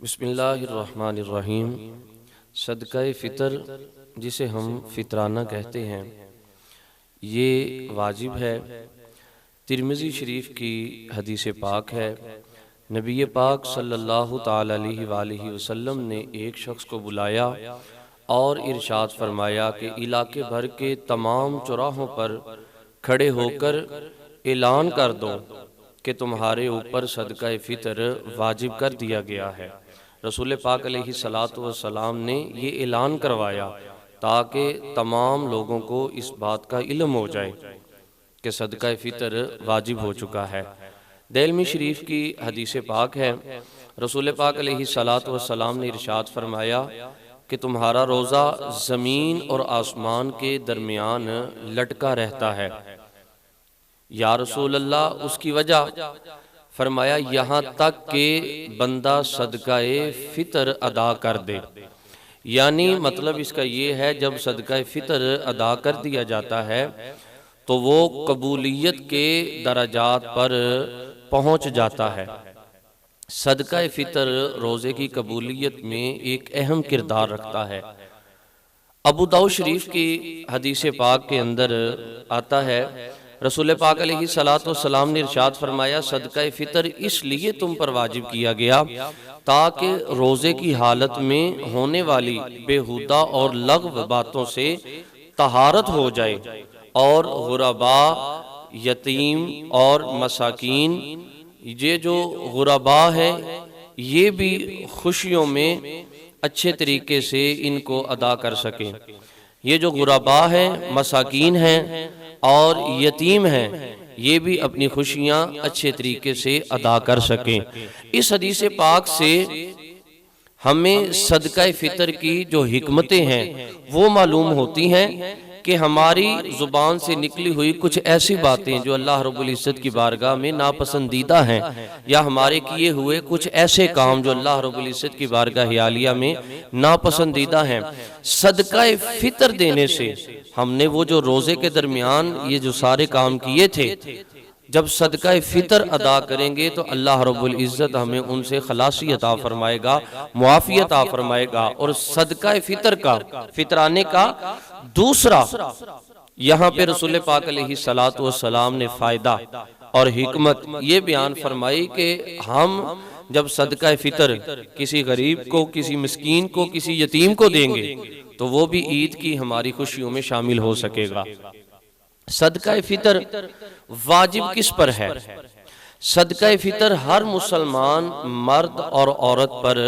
बिस्मिल्लाहिर्रहमानिर्रहीम। सदक़ा फ़ितर जिसे हम फ़ितराना कहते हैं, ये वाजिब है। तिरमिज़ी शरीफ की हदीस पाक है, नबी पाक सल्लल्लाहु ताला अलैहि वसल्लम ने एक शख्स को बुलाया और इरशाद फरमाया कि इलाके भर के तमाम चौराहों पर खड़े होकर ऐलान कर दो कि तुम्हारे ऊपर सदका फ़ितर वाजिब कर दिया गया है। रसूल पाक अलैहिस्सलातु वस्सलाम ने ये ऐलान करवाया ताकि तमाम लोगों को इस बात का इल्म हो जाए कि सदका फ़ितर वाजिब हो चुका है। देलमी शरीफ की हदीस पाक है, रसूल पाक अलैहिस्सलातु वस्सलाम ने इरशाद फरमाया कि तुम्हारा रोज़ा ज़मीन और आसमान के दरमियान लटका रहता है। या रसूल अल्लाह, उसकी वजह? फरमाया यहाँ तक कि बंदा सदकाए फ़ितर अदा कर दे। यानी मतलब इसका ये है, जब सदकाए फ़ितर अदा कर दिया जाता है तो वो कबूलियत के दराजात पर पहुँच जाता है। सदकाए फ़ितर रोज़े की कबूलियत में एक अहम किरदार रखता है। अबू दाऊद शरीफ की हदीस पाक के अंदर आता है, रसूल पाक अलैहिस्सलातु वस्सलाम ने इरशाद फरमाया, सदका फ़ितर इसलिए तुम पर वाजिब किया गया ताकि रोज़े की हालत में होने वाली बेहुदा और लग़्व बातों से तहारत हो जाए और गुरबा, यतीम और मसाकीन, ये जो गुरबा है, ये भी खुशियों में अच्छे तरीके से इनको अदा कर सकें। ये जो गुरबा है, मसाकीन हैं और यतीम हैं, ये भी अपनी खुशियाँ अच्छे तरीके से अदा कर सकें। इस हदीस पाक से हमें सदका फ़ितर की जो हिकमतें हैं वो मालूम होती हैं कि हमारी ज़ुबान से निकली हुई कुछ ऐसी बातें जो अल्लाह रब्बुल इज़्ज़त की बारगाह में नापसंदीदा हैं, या हमारे किए हुए कुछ ऐसे काम जो अल्लाह रब्बुल इज़्ज़त की बारगाह आलिया में नापसंदीदा हैं, सदका फ़ितर देने से हमने वो जो रोज़े के दरमियान ये जो सारे काम किए थे, जब सदका फ़ितर अदा करेंगे तो अल्लाह रब्बुल इज़्ज़त हमें उनसे खलासी अता फरमाएगा, मुआफ़ी अता फरमाएगा। और सदका फ़ितर का, फ़ितराने का दूसरा यहाँ पे रसूल पाक अलैहिस्सलातु वस्सलाम ने फ़ायदा और हिकमत ये बयान फरमाई कि हम जब सदका फ़ितर किसी गरीब को, किसी मिस्कीन को, किसी यतीम को देंगे तो वो भी ईद की हमारी खुशियों में शामिल हो सकेगा। सदका फ़ितर वाजिब किस पर है? सदका फ़ितर हर मुसलमान मर्द और औरत पर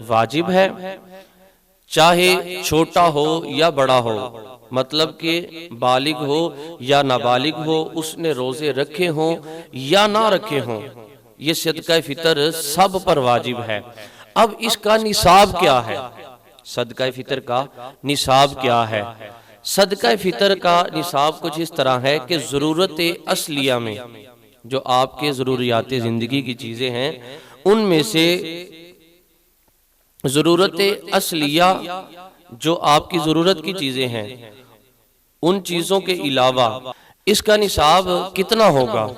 वाजिब है, चाहे छोटा हो या बड़ा हो, मतलब कि बालिग हो या नाबालिग हो, उसने रोज़े रखे हों या ना रखे हों, ये सदका फ़ितर सब पर वाजिब है। अब इसका निसाब क्या है? सदका फ़ितर का निसाब क्या है? सदका फ़ितर का निसाब कुछ इस तरह है कि ज़रूरत असलिया में जो आपके ज़रूरियात ज़िंदगी की चीज़ें हैं, उनमें से ज़रूरत असलिया जो आपकी ज़रूरत की चीज़ें हैं, उन चीज़ों के अलावा इसका निसाब कितना होगा?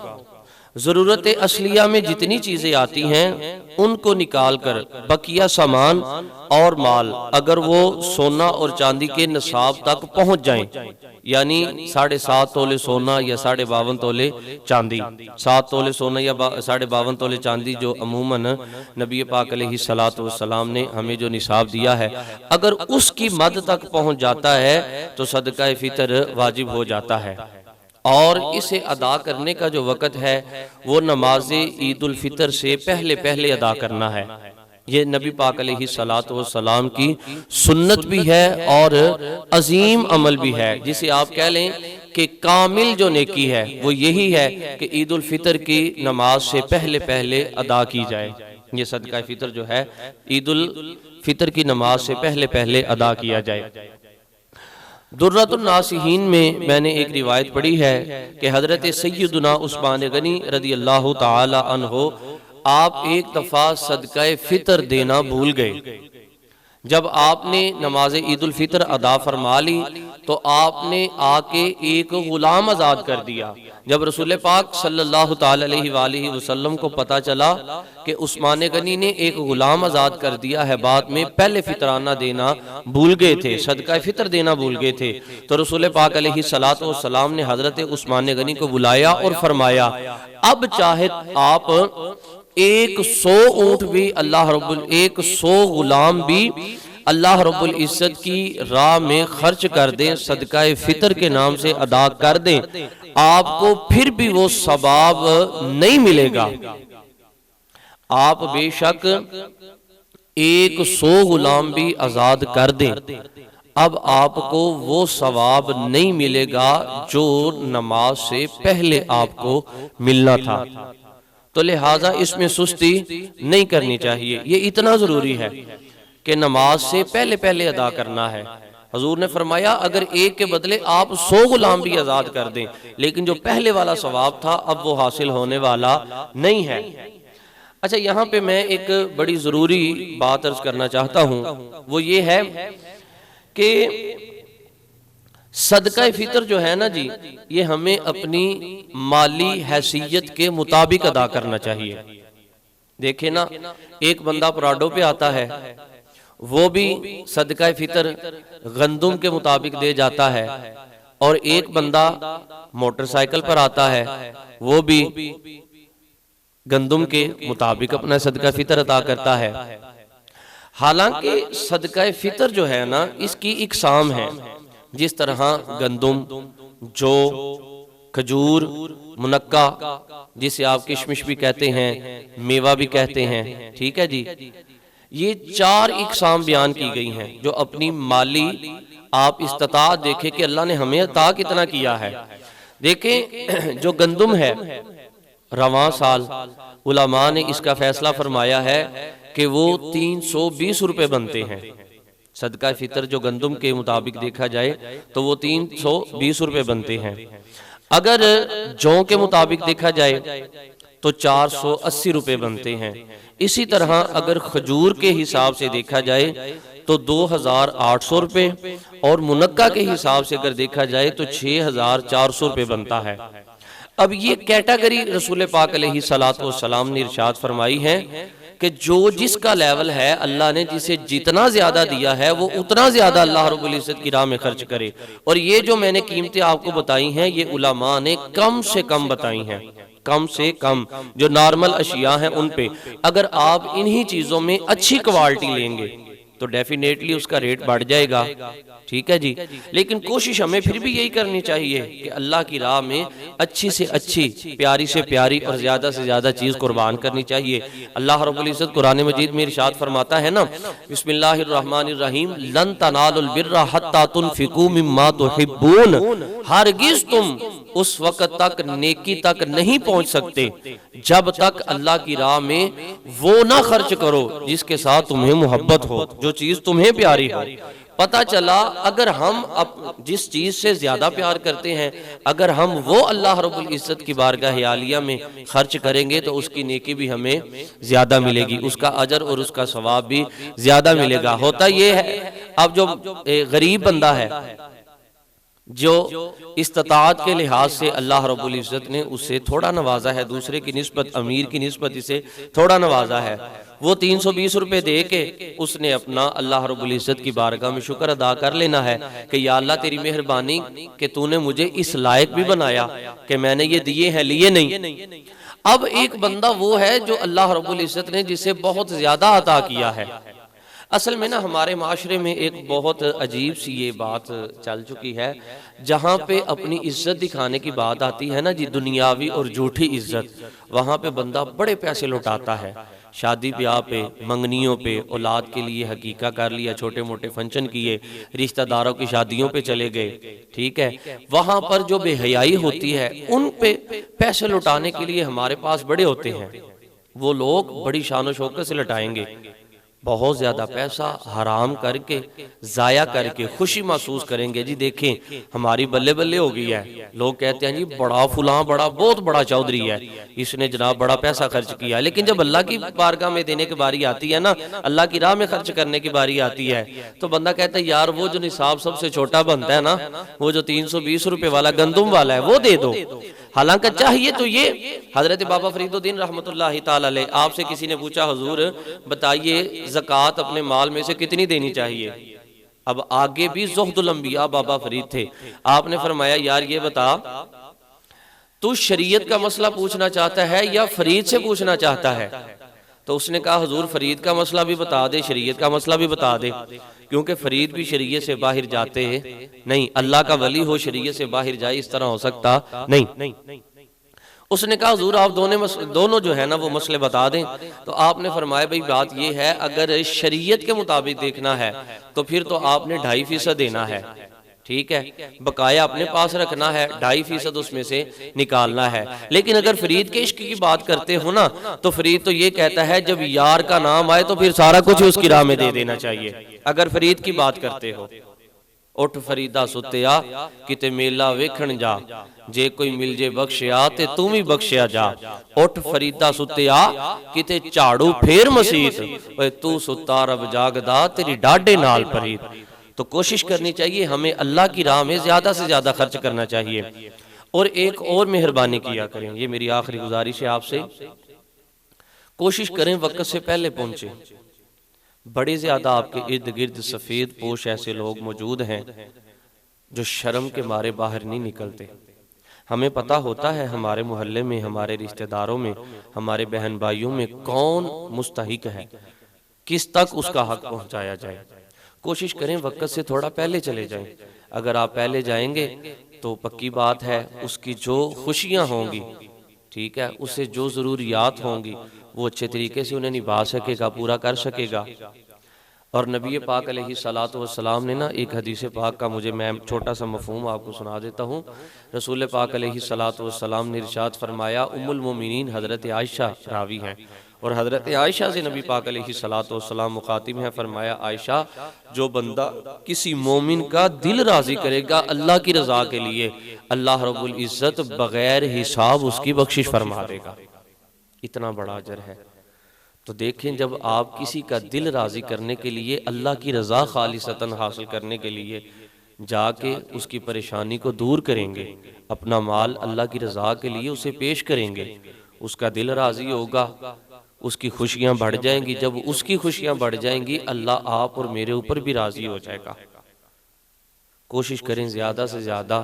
ज़रूरत असलिया में जितनी चीज़ें आती हैं उनको निकाल कर बकिया सामान और माल, अगर वो सोना और चांदी के निसाब तक पहुंच जाएं, यानी 7.5 तोले सोना या 52.5 तोले चांदी, 7 तोले सोना या 52.5 तोले चांदी जो अमूमन नबी पाक अलैहिस्सलातु वस्सलाम ने हमें जो निसाब दिया है, अगर उसकी मद तक पहुंच जाता है तो सदका फ़ितर वाजिब हो जाता है। और इसे अदा करने का जो वक़्त है वो नमाज ईद उल फ़ितर से पहले पहले अदा करना है। ये नबी पाक अलैहिस्सलातु वस्सलाम की सुन्नत भी है और अजीम अमल भी है, जिसे आप कह लें कि कामिल जो नेकी है वो यही है कि ईद उल फ़ितर की नमाज से पहले पहले अदा की जाए। ये सदका फ़ितर जो है ईद उल फ़ितर की नमाज से पहले पहले अदा किया जाए। दुर्रतुन नासिहीन में मैंने एक रिवायत पढ़ी है कि हज़रत सय्यदुना उस्मान गनी रज़ी अल्लाह ताला अन्हो आप एक दफ़ा सदका फ़ितर देना भूल गए। जब आपने नमाज ईद उल फ़ितर अदा फरमा ली तो आपने आके एक गुलाम आज़ाद कर दिया, जब रसूल पाक सल्लल्लाहु ताला अलैहि वसल्लम को पता चला कि उस्मान गनी ने एक गुलाम आज़ाद कर दिया है, बाद में पहले फितराना देना भूल गए थे, सदका फितर देना भूल गए थे, तो रसूल पाक अलैहिस्सलातु वस्सलाम ने हजरत उस्मान गनी को बुलाया और फरमाया, अब चाहे आप 100 ऊंट भी अल्लाह रब्बुल 100 गुलाम भी अल्लाह रब्बुल इज्जत की राह में खर्च कर दें, सदका फितर के नाम से अदा कर दें, आपको फिर भी वो सवाब नहीं मिलेगा। आप बेशक 100 गुलाम भी आजाद कर दें, अब आपको वो सवाब नहीं मिलेगा जो नमाज से पहले आपको मिलना था। तो लिहाजा इसमें सुस्ती नहीं करनी चाहिए। ये इतना जरूरी है कि नमाज से पहले पहले अदा करना है। हजूर ने फरमाया अगर एक के बदले आप 100 गुलाम भी आजाद कर दें, लेकिन जो पहले वाला सवाब था अब वो हासिल होने वाला नहीं है। अच्छा, यहाँ पे मैं एक बड़ी जरूरी बात अर्ज करना चाहता हूँ, वो ये है कि सदका फितर जो है ना जी, ये हमें अपनी माली हैसियत के मुताबिक अदा करना चाहिए। देखे ना, एक बंदा पराडो पे आता है, वो भी सदका फितर गंदुम के मुताबिक दे जाता है, और एक बंदा मोटरसाइकिल पर आता है, वो भी गंदुम के मुताबिक अपना सदका फितर अदा करता है। हालांकि सदका फितर जो है ना, इसकी इकसाम है, जिस तरह गंदुम, जौ, खजूर, मुनक्का, जिसे आप किशमिश भी कहते हैं, मेवा भी कहते हैं, ठीक है जी, ये 4 इकसाम बयान की गई हैं जो अपनी माली आप इस्तात देखें कि अल्लाह ने हमें अता कितना किया है। देखें जो गंदुम है, रवां साल उलमा ने इसका फैसला फरमाया है कि वो 320 रुपए बनते हैं। सदका फितर जो गंदुम के मुताबिक देखा जाए तो वो 320 रुपए बनते हैं। अगर जौ के मुताबिक देखा जाए तो 480 रुपए बनते हैं। इसी तरह अगर खजूर के हिसाब से देखा जाए तो 2800 रुपए, और मुनक्का के हिसाब से अगर देखा जाए तो 6400 रुपए बनता है। अब ये कैटेगरी रसूल पाक अलैहिस्सलातु वस्सलाम ने इरशाद फरमाई है कि जो जिसका लेवल है, अल्लाह ने जिसे जितना ज्यादा दिया है वो उतना ज्यादा अल्लाह रब्बुल इज्जत की राह में खर्च करे। और ये जो मैंने कीमतें आपको बताई हैं, ये उलमा ने कम से कम बताई हैं, कम से कम जो नॉर्मल अशिया हैं उन पे। अगर आप इन्हीं चीजों में अच्छी क्वालिटी लेंगे तो डेफिनेटली उसका रेट बढ़ जाएगा, ठीक है जी। लेकिन कोशिश हमें फिर भी यही करनी चाहिए कि अल्लाह की राह में अच्छी से अच्छी, प्यारी से प्यारी और ज्यादा से ज्यादा चीज कुर्बान करनी चाहिए। अल्लाह रब्बुल इज्जत कुरान मजीद में इरशाद फरमाता है ना, बिस्मिल्लाहिर्रहमानिर्रहीम, लन तनालुल बिर्रा हत्ता तुनफिकू मिम्मा तुहिब्बून, हरगिज तुम उस वक्त तक नेकी तक नहीं पहुंच सकते जब तक अल्लाह की राह में वो ना खर्च करो जिसके साथ तुम्हें मोहब्बत हो, जो चीज तुम्हें प्यारी हो। पता चला अगर हम जिस चीज से ज्यादा प्यार करते हैं, अगर हम वो अल्लाह रब्बुल इज्जत की बारगाह आलिया में खर्च करेंगे तो उसकी नेकी भी हमें ज्यादा मिलेगी, उसका अजर और उसका सवाब भी ज्यादा मिलेगा। होता ये है, अब जो गरीब बंदा है, जो इस्तात के लिहाज से अल्लाह रब्बुल इज्जत ने उससे थोड़ा नवाजा है, दूसरे की निस्बत, अमीर की निस्बत इसे थोड़ा नवाजा है, वो 320 रुपए दे के उसने अपना अल्लाह रब्बुल इज्जत की बारगाह में शुक्र अदा कर लेना है कि या अल्लाह तेरी मेहरबानी कि तूने मुझे इस लायक भी बनाया कि मैंने ये दिए हैं, लिए नहीं। अब एक बंदा वो है जो अल्लाह रब्बुल इज्जत ने जिसे बहुत ज्यादा अता किया है। असल में ना हमारे माशरे में एक बहुत अजीब सी ये बात चल चुकी है, जहाँ पे अपनी इज्जत दिखाने की बात आती है ना जी, दुनियावी और झूठी इज्जत, वहाँ पे बंदा बड़े पैसे लुटाता है। शादी ब्याह पे, मंगनियों पे, औलाद के लिए हकीका कर लिया, छोटे मोटे फंक्शन किए, रिश्तेदारों की शादियों पे चले गए, ठीक है। वहां पर जो बेहयाई होती है, उन पे पैसे लुटाने के लिए हमारे पास बड़े होते हैं, वो लोग बड़ी शान शौकत से लुटाएंगे, बहुत ज्यादा पैसा हराम करके, जाया करके खुशी महसूस करेंगे। जी देखें हमारी बल्ले बल्ले हो गई है, लोग कहते हैं जी बड़ा फुला, बड़ा बहुत बड़ा चौधरी है, इसने जनाब बड़ा पैसा खर्च किया। लेकिन जब अल्लाह की बारगाह में देने की बारी आती है ना, अल्लाह की राह में खर्च करने की बारी आती है, तो बंदा कहता है यार वो जो निसाब सबसे छोटा बनता है ना, वो जो 320 रुपए वाला गंदुम वाला है, वो दे दो। हालांकि चाहिए तो ये। हजरत बाबा फरीदुद्दीन रहमतुल्लाहि ताला अलैह, आपसे किसी ने पूछा हुजूर बताइए ज़कात अपने माल में से कितनी देनी चाहिए। अब आगे भी ज़ुहदुल अंबिया बाबा फरीद थे, आपने फरमाया यार ये बता, तू शरीयत का मसला पूछना चाहता है या फरीद से पूछना चाहता है। तो उसने कहा हुजूर फरीद का मसला भी बता दे, शरीयत का मसला भी बता दे, क्योंकि फरीद भी शरीयत से बाहर जाते नहीं। अल्लाह का वली हो शरीयत से बाहर जाए, इस तरह हो सकता नहीं। उसने कहा हुजूर आप दोनों जो है ना वो मसले बता दें। तो आपने फरमाया भाई बात ये है, अगर शरीयत के मुताबिक देखना है तो फिर तो आपने 2.5% देना है, ठीक है, बकाया अपने पास रखना है, 2.5% उसमें से निकालना है। लेकिन अगर फरीद के इश्क की बात करते हो ना, तो फरीद तो ये कहता है जब यार का नाम आए तो फिर सारा कुछ उसकी राह में दे देना चाहिए। अगर फरीद की बात करते हो, उठ फरीदा सुत्या किते मेला वेखण जा, जे कोई मिल जे बख्शिया ते तू भी बख्शिया जा। उठ फरीदा सुत्या किते झाड़ू फेर मसीत, तू सुता रब जागदा तेरी डाडे नाल परीत। तो कोशिश करनी चाहिए हमें अल्लाह की राह में ज्यादा से ज्यादा खर्च करना चाहिए। और एक और मेहरबानी किया करें, ये मेरी आखिरी गुजारिश है आपसे, कोशिश करें वक्त से पहले पहुंचे। बड़े ज्यादा आपके इर्द गिर्द सफेद पोश ऐसे लोग मौजूद हैं जो शर्म के मारे बाहर नहीं निकलते। हमें पता होता है हमारे मोहल्ले में, हमारे रिश्तेदारों में, हमारे बहन भाइयों में कौन मुस्तहिक है, किस तक उसका हक पहुंचाया जाए। कोशिश करें वक्त से थोड़ा पहले चले जाएं। अगर आप पहले जाएंगे तो पक्की बात है उसकी जो खुशियां होंगी, ठीक है, उससे जो जरूरियात होंगी वो अच्छे तरीके से उन्हें निभा सकेगा, पूरा कर सकेगा। और नबी पाक अलैहिस्सलातु वस्सलाम ने ना एक हदीस पाक का मैं छोटा सा मफहूम आपको सुना देता हूँ। रसूल पाक अलैहिस्सलातु वस्सलाम ने इरशाद फरमाया, उम्मुल मोमिनीन हजरत आयशा रावी हैं, और हजरत आयशा से नबी पाक अलैहिस्सलातु वस्सलाम मुखातिब हैं, फरमाया आयशा जो बंदा किसी मोमिन का दिल राजी करेगा अल्लाह की रजा के लिए, अल्लाह रब्बुल इज्जत बगैर हिसाब उसकी बख्शिश फरमा देगा। इतना बड़ा अजर है। तो देखें जब आप किसी का दिल राजी करने के लिए, अल्लाह की रजा खालिसतन हासिल करने के लिए जाके उसकी परेशानी को दूर करेंगे, अपना माल अल्लाह की रजा के लिए उसे पेश करेंगे, उसका दिल राजी होगा, उसकी खुशियां बढ़ जाएंगी। जब उसकी खुशियां बढ़ जाएंगी अल्लाह आप और मेरे ऊपर भी राजी हो जाएगा। कोशिश करें ज़्यादा से ज़्यादा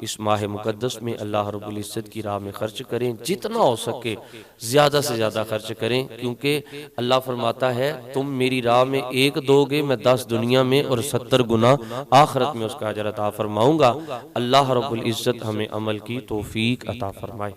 इस माह मुकद्दस में अल्लाह रब्बुल इज़्ज़त की राह में खर्च करें, जितना हो सके ज़्यादा से ज़्यादा खर्च करें, क्योंकि अल्लाह फरमाता है तुम मेरी राह में 1 दोगे मैं 10 दुनिया में और 70 गुना आखिरत में उसका अजर अता फरमाऊंगा। अल्लाह रब्बुल इज़्ज़त हमें अमल की तौफीक अता फरमाए।